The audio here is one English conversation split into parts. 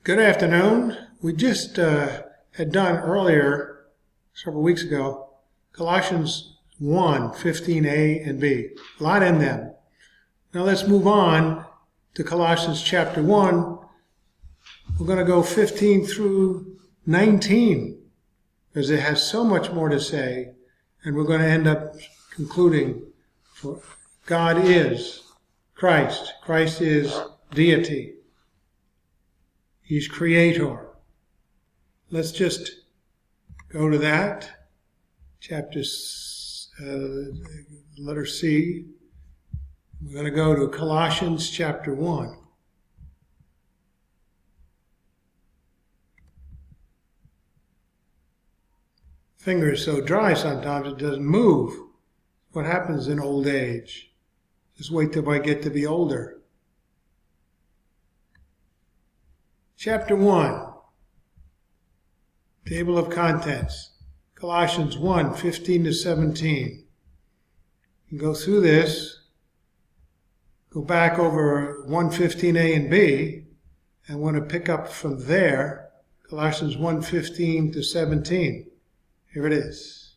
Good afternoon. We just had done earlier, several weeks ago, Colossians 1, 15a and b. A lot in them. Now let's move on to Colossians chapter 1. We're going to go 15 through 19 because it has so much more to say, and we're going to end up concluding for God is Christ. Christ is deity. He's creator. Let's just go to that. Chapter, letter C. We're going to go to Colossians chapter 1. Finger is so dry sometimes it doesn't move. What happens in old age? Just wait till I get to be older. Chapter 1, table of contents, Colossians 1, 15 to 17. You go through this, go back over 1:15a and b, and want to pick up from there, Colossians 1, 15 to 17. Here it is.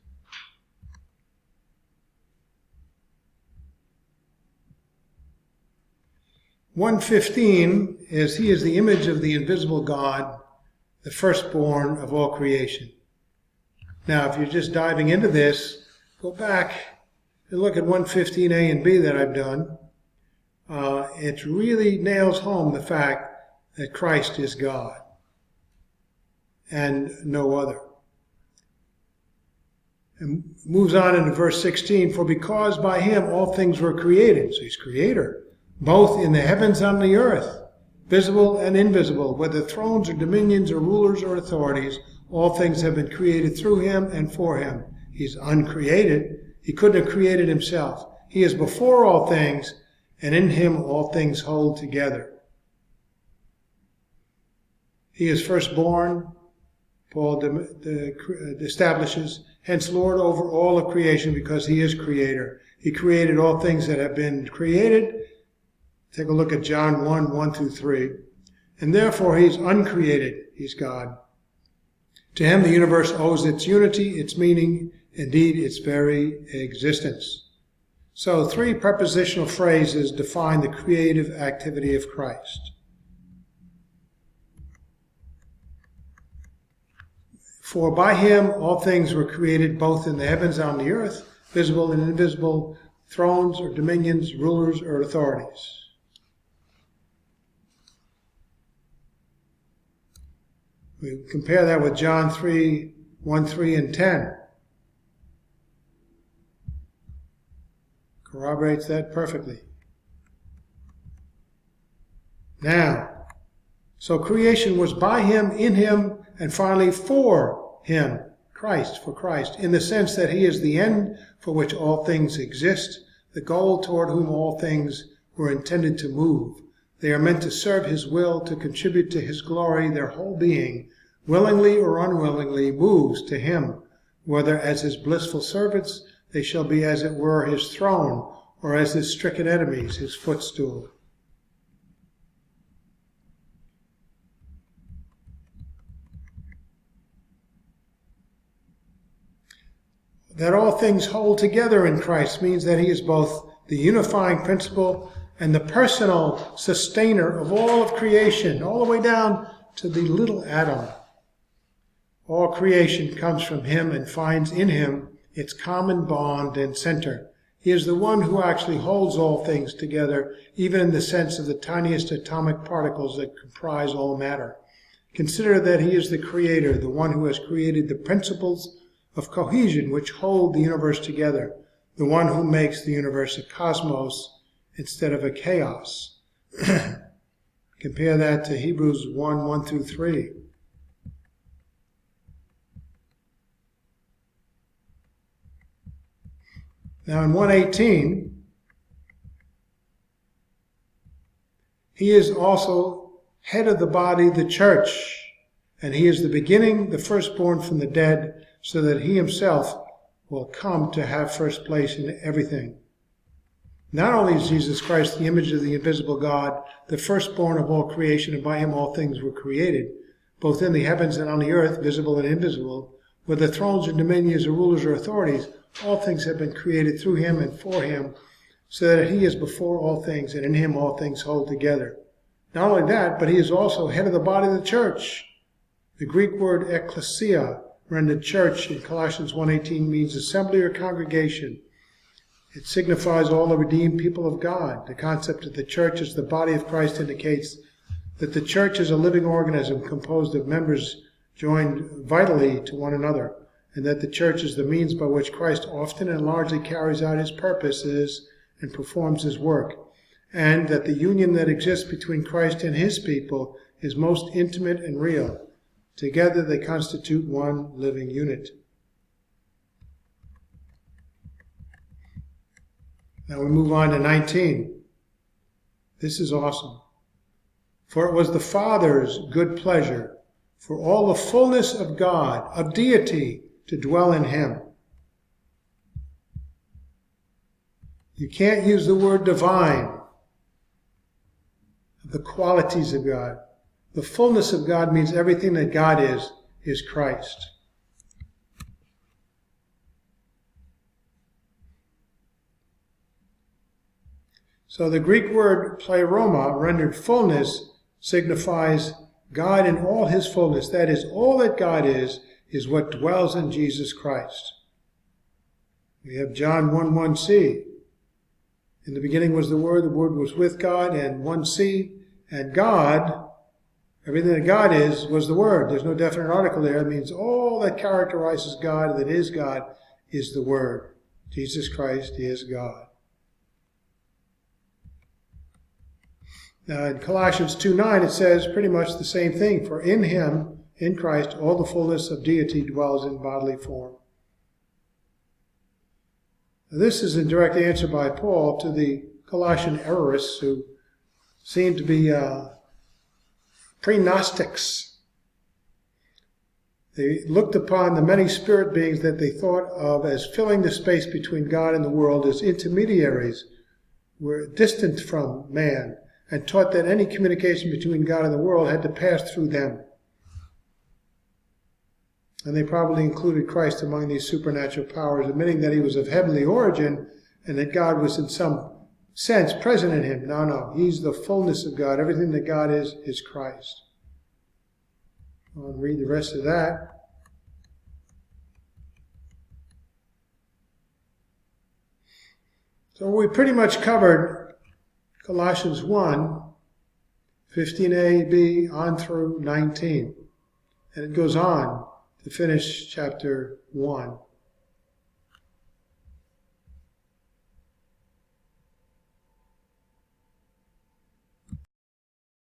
One 15 is he is the image of the invisible God, the firstborn of all creation. Now, if you're just diving into this, go back and look at 1:15a and b that I've done. It really nails home the fact that Christ is God and no other. And moves on into verse 16, for because by him all things were created, so he's creator, both in the heavens and the earth, visible and invisible, whether thrones or dominions or rulers or authorities, all things have been created through him and for him. He's uncreated. He couldn't have created himself. He is before all things, and in him all things hold together. He is firstborn, Paul establishes, hence Lord over all of creation, because he is creator. He created all things that have been created. Take a look at John 1, 1 through 3. And therefore he's uncreated. He's God. To him the universe owes its unity, its meaning, indeed its very existence. So 3 prepositional phrases define the creative activity of Christ. For by him all things were created, both in the heavens and on the earth, visible and invisible, thrones or dominions, rulers or authorities. We compare that with John 3, 1, 3, and 10. Corroborates that perfectly. Now, so creation was by him, in him, and finally for him, Christ, for Christ, in the sense that he is the end for which all things exist, the goal toward whom all things were intended to move. They are meant to serve his will, to contribute to his glory. Their whole being, willingly or unwillingly, moves to him, whether as his blissful servants, they shall be as it were his throne, or as his stricken enemies, his footstool. That all things hold together in Christ means that he is both the unifying principle and the personal sustainer of all of creation, all the way down to the little atom. All creation comes from him and finds in him its common bond and center. He is the one who actually holds all things together, even in the sense of the tiniest atomic particles that comprise all matter. Consider that he is the creator, the one who has created the principles of cohesion which hold the universe together, the one who makes the universe a cosmos instead of a chaos. Compare that to Hebrews 1, 1 through 3. Now in 1:18, he is also head of the body, the church, and he is the beginning, the firstborn from the dead, so that he himself will come to have first place in everything. Not only is Jesus Christ the image of the invisible God, the firstborn of all creation, and by him all things were created, both in the heavens and on the earth, visible and invisible, whether thrones or dominions or rulers or authorities, all things have been created through him and for him, so that he is before all things, and in him all things hold together. Not only that, but he is also head of the body of the church. The Greek word ekklesia, rendered church in Colossians 1:18, means assembly or congregation. It signifies all the redeemed people of God. The concept of the church as the body of Christ indicates that the church is a living organism composed of members joined vitally to one another, and that the church is the means by which Christ often and largely carries out his purposes and performs his work, and that the union that exists between Christ and his people is most intimate and real. Together they constitute one living unit. Now we move on to 19. This is awesome. For it was the Father's good pleasure for all the fullness of God, of deity, to dwell in him. You can't use the word divine, the qualities of God. The fullness of God means everything that God is Christ. So the Greek word pleroma, rendered fullness, signifies God in all his fullness. That is, all that God is what dwells in Jesus Christ. We have John 1:1c. In the beginning was the Word was with God, and 1c, and God, everything that God is, was the Word. There's no definite article there. It means all that characterizes God, that is God, is the Word. Jesus Christ is God. Now in Colossians 2:9 it says pretty much the same thing. For in him, in Christ, all the fullness of deity dwells in bodily form. Now, this is a direct answer by Paul to the Colossian errorists who seem to be pre-Gnostics. They looked upon the many spirit beings that they thought of as filling the space between God and the world as intermediaries, were distant from man, and taught that any communication between God and the world had to pass through them. And they probably included Christ among these supernatural powers, admitting that he was of heavenly origin and that God was in some sense present in him. No, he's the fullness of God. Everything that God is Christ. I'll read the rest of that. So we pretty much covered Colossians 1, 15a, b, on through 19. And it goes on to finish chapter 1.